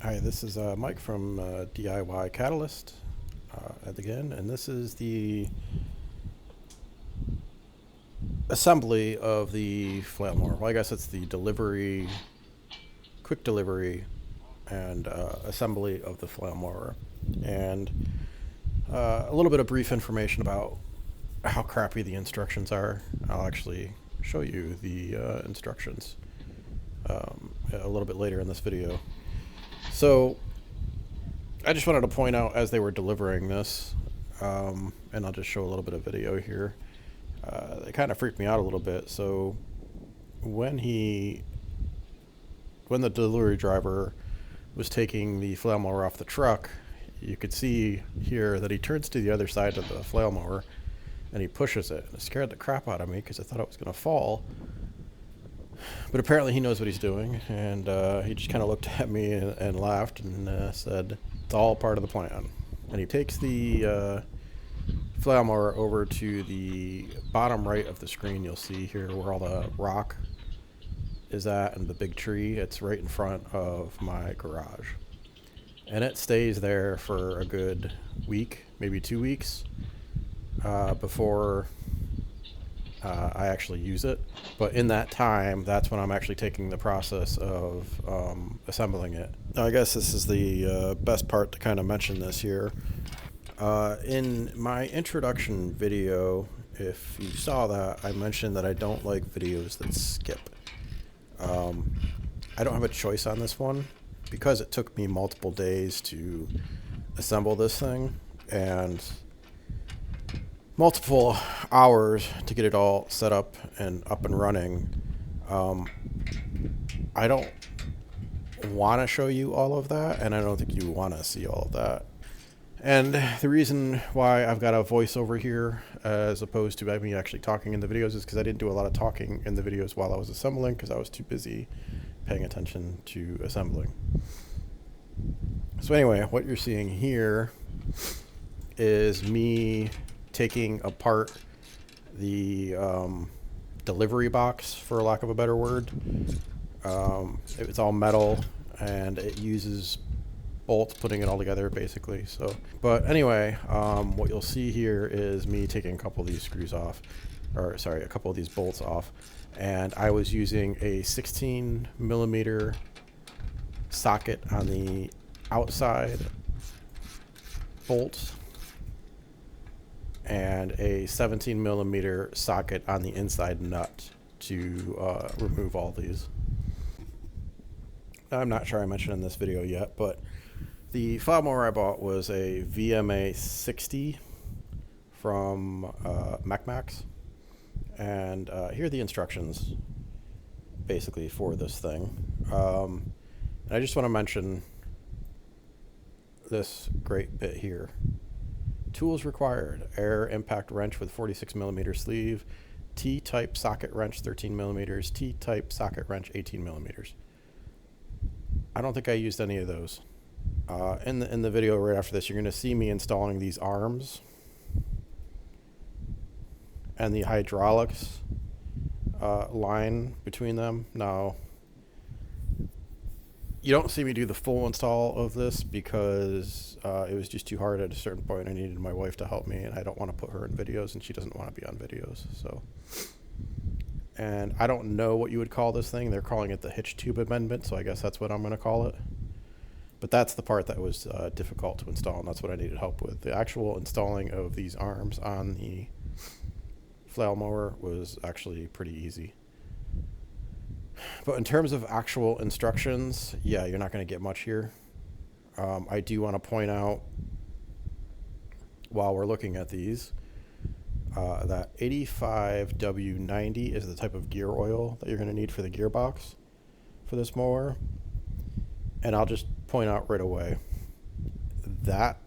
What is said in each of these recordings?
Hi, this is Mike from DIY Catalyst again, and this is the assembly of the Flail Mower. Well, I guess it's the delivery, quick delivery, and assembly of the Flail Mower. And a little bit of brief information about how crappy the instructions are. I'll actually show you the instructions a little bit later in this video. So I just wanted to point out as they were delivering this, and I'll just show a little bit of video here. They kind of freaked me out a little bit. So when the delivery driver was taking the flail mower off the truck, you could see here that he turns to the other side of the flail mower and he pushes it. It scared the crap out of me because I thought it was going to fall. But apparently he knows what he's doing, and he just kind of looked at me and laughed and said, "It's all part of the plan." And he takes the flail mower over to the bottom right of the screen. You'll see here where all the rock is at and the big tree. It's right in front of my garage. And it stays there for a good week, maybe 2 weeks, before I actually use it. But in that time, that's when I'm actually taking the process of assembling it. Now, I guess this is the best part to kind of mention this here. In my introduction video, if you saw that, I mentioned that I don't like videos that skip. I don't have a choice on this one because it took me multiple days to assemble this thing and multiple hours to get it all set up and running. I don't want to show you all of that, and I don't think you want to see all of that. And the reason why I've got a voiceover here as opposed to me actually talking in the videos is because I didn't do a lot of talking in the videos while I was assembling because I was too busy paying attention to assembling. So anyway, what you're seeing here is me taking apart the delivery box, for lack of a better word. It's all metal and it uses bolts putting it all together basically. So, but anyway, what you'll see here is me taking a couple of these screws off, or sorry, a couple of these bolts off, and I was using a 16 millimeter socket on the outside bolt and a 17 millimeter socket on the inside nut to remove all these. I'm not sure I mentioned in this video yet, but the flail mower I bought was a VAM60 from Maxx, and here are the instructions basically for this thing. And I just want to mention this great bit here. Tools required: air impact wrench with 46 millimeter sleeve, T-type socket wrench 13 millimeters, T-type socket wrench 18 millimeters. I don't think I used any of those. In the video right after this, you're going to see me installing these arms and the hydraulics line between them. Now, you don't see me do the full install of this because it was just too hard at a certain point. I needed my wife to help me, and I don't want to put her in videos, and she doesn't want to be on videos. So, and I don't know what you would call this thing. They're calling it the Hitch tube amendment, so I guess that's what I'm going to call it. But that's the part that was difficult to install, and that's what I needed help with. The actual installing of these arms on the flail mower was actually pretty easy. But in terms of actual instructions, yeah, you're not going to get much here. I do want to point out, while we're looking at these, that 85W90 is the type of gear oil that you're going to need for the gearbox for this mower. And I'll just point out right away, that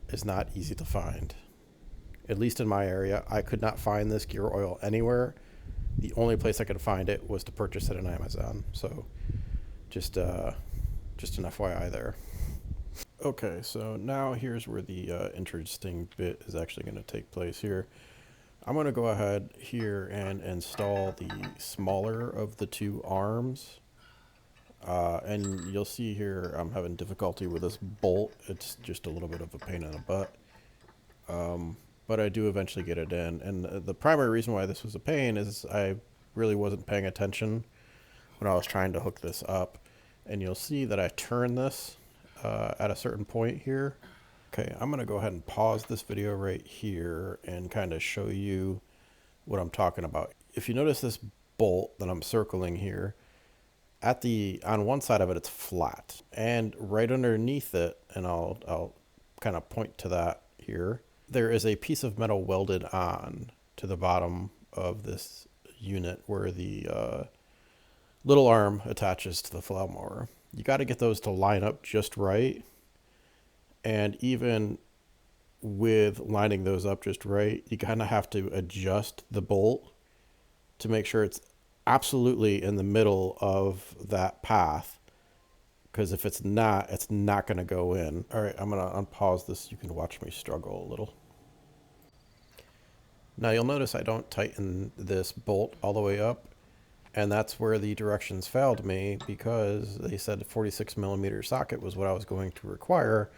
is not easy to find. At least in my area, I could not find this gear oil anywhere. The only place I could find it was to purchase it on Amazon. So just an FYI there. Okay, so now here's where the interesting bit is actually going to take place here. I'm going to go ahead here and install the smaller of the two arms And you'll see here I'm having difficulty with this bolt. It's just a little bit of a pain in the butt. But I do eventually get it in. And the primary reason why this was a pain is I really wasn't paying attention when I was trying to hook this up. And you'll see that I turn this at a certain point here. Okay, I'm going to go ahead and pause this video right here and kind of show you what I'm talking about. If you notice this bolt that I'm circling here, on one side of it, it's flat. And right underneath it, and I'll kind of point to that here, there is a piece of metal welded on to the bottom of this unit where the little arm attaches to the flail mower. You got to get those to line up just right. And even with lining those up just right, you kind of have to adjust the bolt to make sure it's absolutely in the middle of that path. Because if it's not going to go in. All right, I'm going to unpause this. You can watch me struggle a little. Now you'll notice I don't tighten this bolt all the way up. And that's where the directions failed me, because they said 46mm socket was what I was going to require.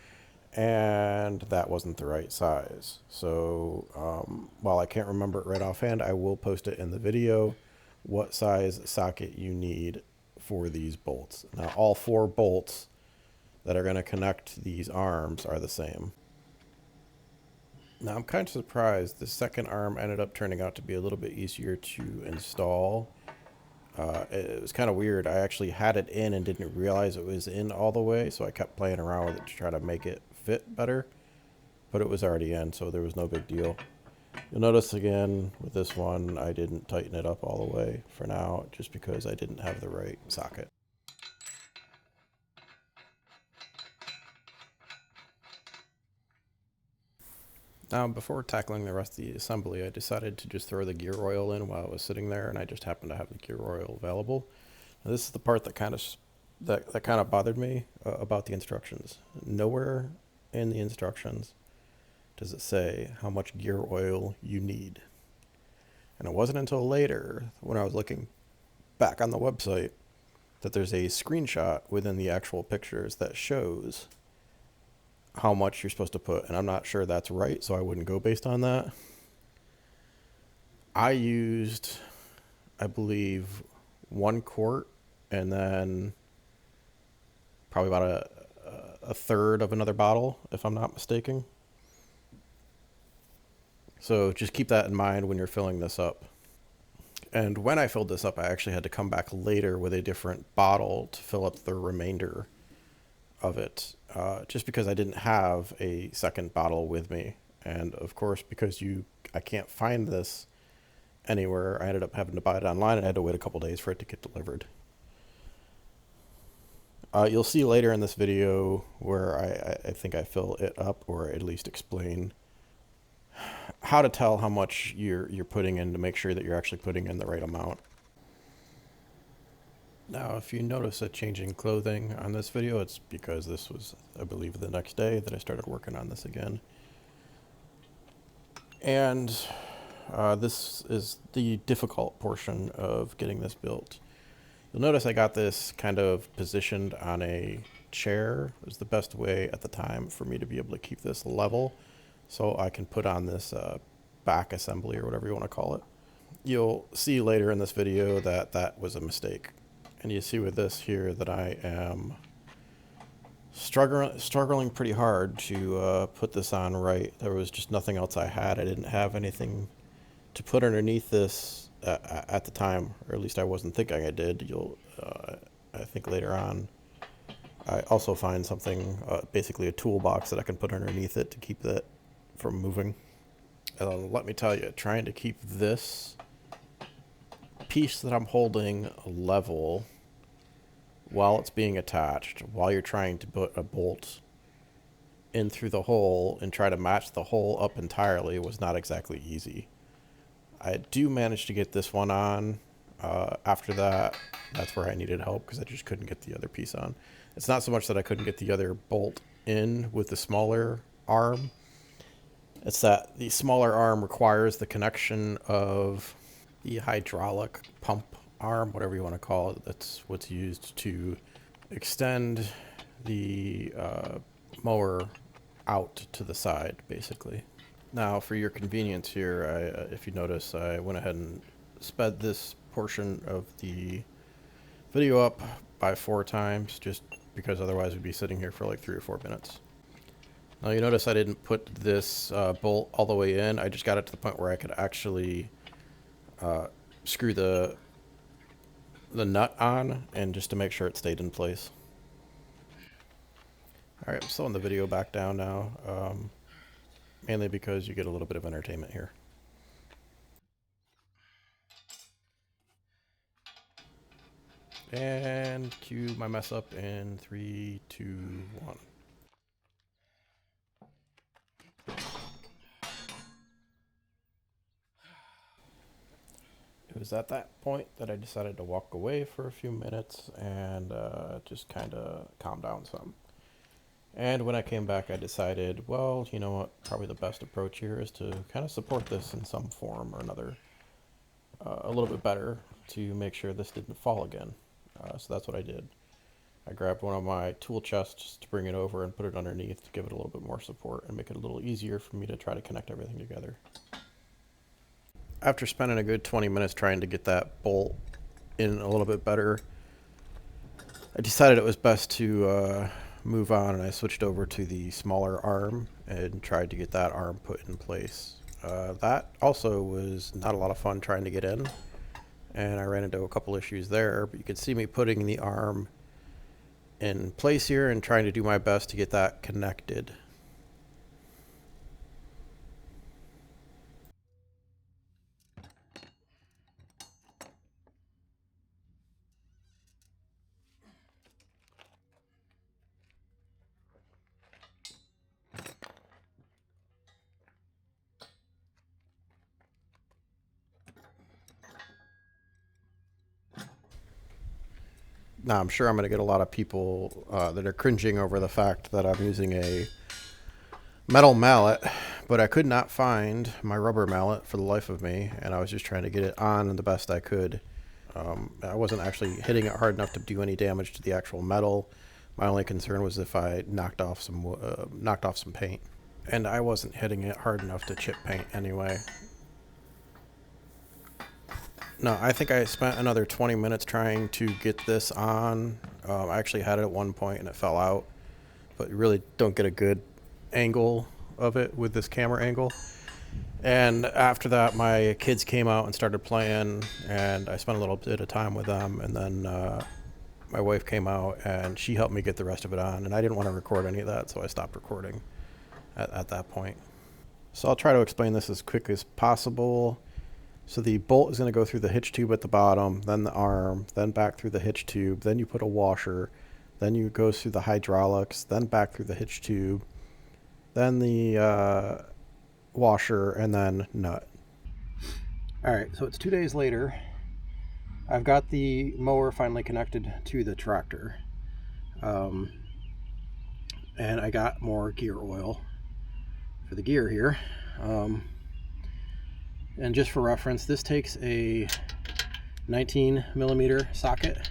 And that wasn't the right size. So while I can't remember it right offhand, I will post it in the video what size socket you need for these bolts. Now all 4 bolts that are going to connect these arms are the same. Now I'm kind of surprised the second arm ended up turning out to be a little bit easier to install. It was kind of weird. I actually had it in and didn't realize it was in all the way, so I kept playing around with it to try to make it fit better. But it was already in, so there was no big deal. You'll notice again with this one, I didn't tighten it up all the way for now, just because I didn't have the right socket. Now, before tackling the rest of the assembly, I decided to just throw the gear oil in while I was sitting there, and I just happened to have the gear oil available. Now, this is the part that kind of bothered me about the instructions. Nowhere in the instructions does it say how much gear oil you need. And it wasn't until later, when I was looking back on the website, that there's a screenshot within the actual pictures that shows how much you're supposed to put, and I'm not sure that's right, so I wouldn't go based on that. I used, I believe, 1 quart, and then probably about a third of another bottle, if I'm not mistaken. So just keep that in mind when you're filling this up. And when I filled this up, I actually had to come back later with a different bottle to fill up the remainder of it, just because I didn't have a second bottle with me. And of course, because I can't find this anywhere, I ended up having to buy it online, and I had to wait a couple days for it to get delivered. You'll see later in this video where I think I fill it up, or at least explain how to tell how much you're putting in to make sure that you're actually putting in the right amount. Now, if you notice a change in clothing on this video, it's because this was, I believe, the next day that I started working on this again. And this is the difficult portion of getting this built. You'll notice I got this kind of positioned on a chair. It was the best way at the time for me to be able to keep this level, so I can put on this back assembly, or whatever you want to call it. You'll see later in this video that that was a mistake. And you see with this here that I am struggling pretty hard to put this on right. There was just nothing else I had. I didn't have anything to put underneath this at the time, or at least I wasn't thinking I did. I think later on, I also find something, basically a toolbox that I can put underneath it to keep that from moving. Let me tell you, trying to keep this piece that I'm holding level while it's being attached, while you're trying to put a bolt in through the hole and try to match the hole up entirely, was not exactly easy. I do manage to get this one on. After that, that's where I needed help, because I just couldn't get the other piece on. It's not so much that I couldn't get the other bolt in with the smaller arm. It's that the smaller arm requires the connection of the hydraulic pump arm, whatever you want to call it. That's what's used to extend the mower out to the side, basically. Now, for your convenience here, if you notice, I went ahead and sped this portion of the video up by 4 times, just because otherwise we'd be sitting here for like 3 or 4 minutes. Now you notice I didn't put this bolt all the way in. I just got it to the point where I could actually screw the nut on, and just to make sure it stayed in place. Alright, I'm slowing the video back down now, mainly because you get a little bit of entertainment here. And cue my mess up in 3, 2, 1. It was at that point that I decided to walk away for a few minutes and just kind of calm down some. And when I came back, I decided, well, you know what, probably the best approach here is to kind of support this in some form or another a little bit better to make sure this didn't fall again. So that's what I did. I grabbed one of my tool chests to bring it over and put it underneath to give it a little bit more support and make it a little easier for me to try to connect everything together. After spending a good 20 minutes trying to get that bolt in a little bit better, I decided it was best to move on, and I switched over to the smaller arm and tried to get that arm put in place. That also was not a lot of fun trying to get in, and I ran into a couple issues there, but you can see me putting the arm in place here and trying to do my best to get that connected. Now, I'm sure I'm going to get a lot of people that are cringing over the fact that I'm using a metal mallet, but I could not find my rubber mallet for the life of me, and I was just trying to get it on the best I could. I wasn't actually hitting it hard enough to do any damage to the actual metal. My only concern was if I knocked off some paint, and I wasn't hitting it hard enough to chip paint anyway. No, I think I spent another 20 minutes trying to get this on. I actually had it at one point and it fell out, but you really don't get a good angle of it with this camera angle. And after that, my kids came out and started playing, and I spent a little bit of time with them, and then my wife came out and she helped me get the rest of it on, and I didn't want to record any of that, so I stopped recording at that point. So I'll try to explain this as quick as possible. So the bolt is going to go through the hitch tube at the bottom, then the arm, then back through the hitch tube, then you put a washer, then you go through the hydraulics, then back through the hitch tube, then the washer, and then nut. Alright, so it's 2 days later. I've got the mower finally connected to the tractor. And I got more gear oil for the gear here. And just for reference, this takes a 19mm socket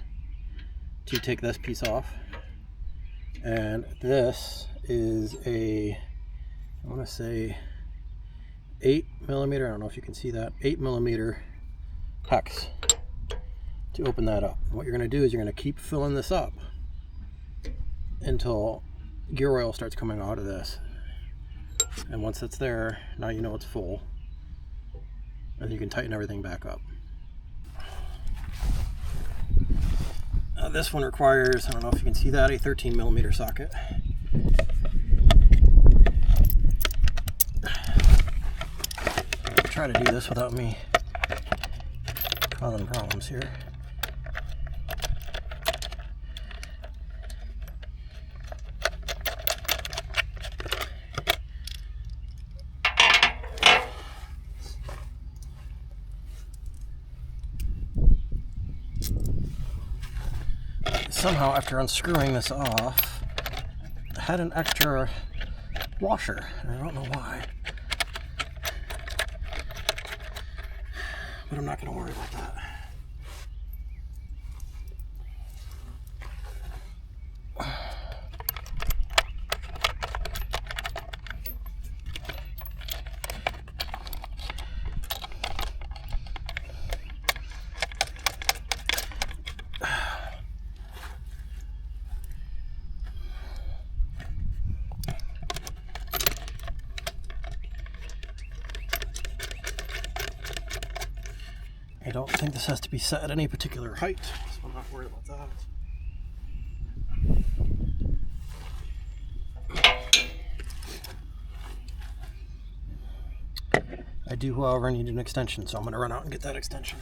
to take this piece off. And this is a, I want to say 8mm, I don't know if you can see that, 8mm hex to open that up. What you're going to do is you're going to keep filling this up until gear oil starts coming out of this. And once it's there, now you know it's full. And you can tighten everything back up. This one requires, I don't know if you can see that, a 13mm socket. I'll try to do this without me causing problems here. Somehow, after unscrewing this off, I had an extra washer, and I don't know why. But I'm not going to worry about that. don't think this has to be set at any particular height, so I'm not worried about that. I do, however, need an extension, so I'm going to run out and get that extension.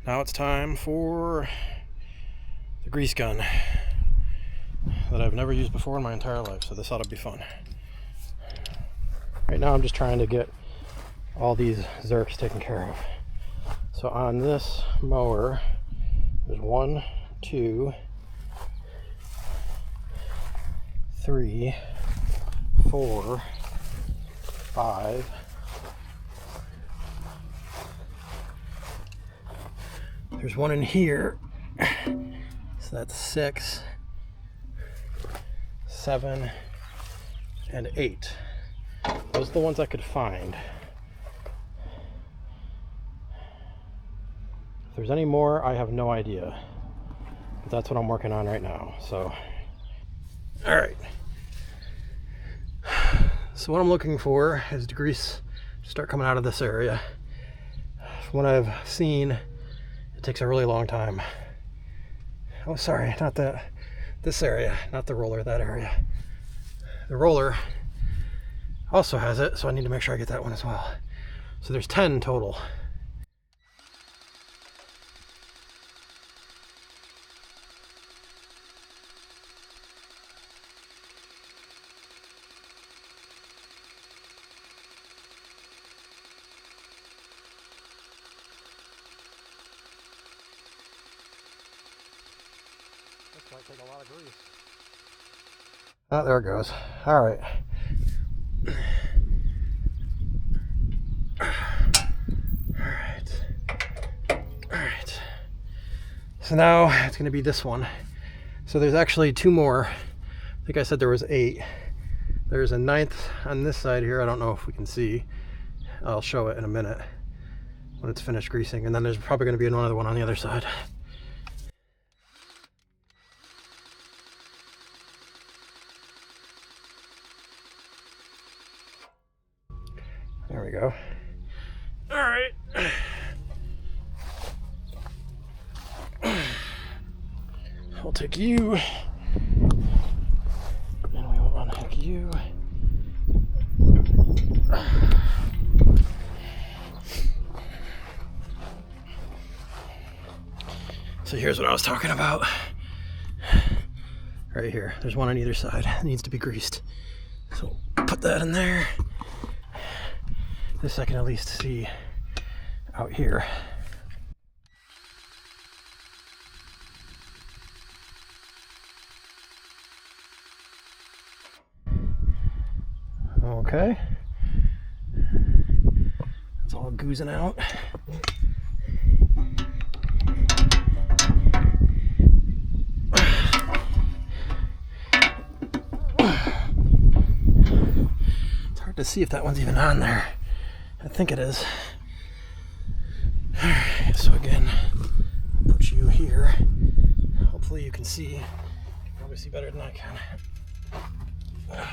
Now it's time for the grease gun that I've never used before in my entire life, so this ought to be fun. Right now I'm just trying to get all these zerks taken care of. So on this mower, there's 1, 2, 3, 4, 5, there's one in here, so that's 6, 7, and 8. Those are the ones I could find. If there's any more, I have no idea. But that's what I'm working on right now, so. All right. So what I'm looking for is the grease to start coming out of this area. From what I've seen, it takes a really long time. Oh, sorry, not this area, not the roller, that area. The roller also has it, so I need to make sure I get that one as well. So there's 10 total. This might take a lot of grease. Oh, there it goes. All right. Alright. So now it's going to be this one. So there's actually 2 more. I think I said there was 8. There's a 9th on this side here. I don't know if we can see. I'll show it in a minute when it's finished greasing. And then there's probably going to be another one on the other side. There we go. All right. We'll take you. And we will unhook you. So here's what I was talking about. Right here. There's one on either side. It needs to be greased. So put that in there. This I can at least see out here. Okay. It's all goozing out. It's hard to see if that one's even on there. I think it is. Alright, so again, I'll put you here. Hopefully you can see. You can probably see better than I can. Alright.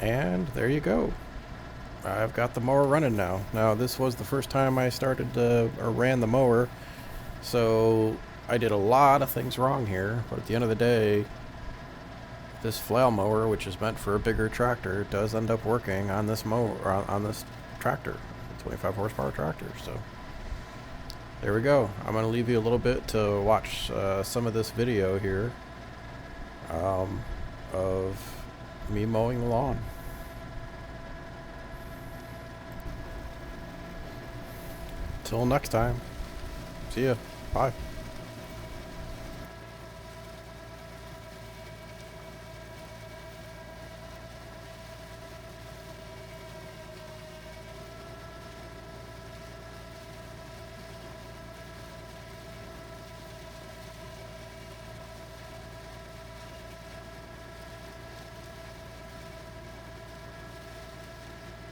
And there you go. I've got the mower running now. Now, this was the first time I started or ran the mower, so I did a lot of things wrong here, but at the end of the day, this flail mower, which is meant for a bigger tractor, does end up working on this mower, on this tractor, 25 horsepower tractor. So there we go. I'm going to leave you a little bit to watch some of this video here of me mowing the lawn. Till next time. See ya. Bye.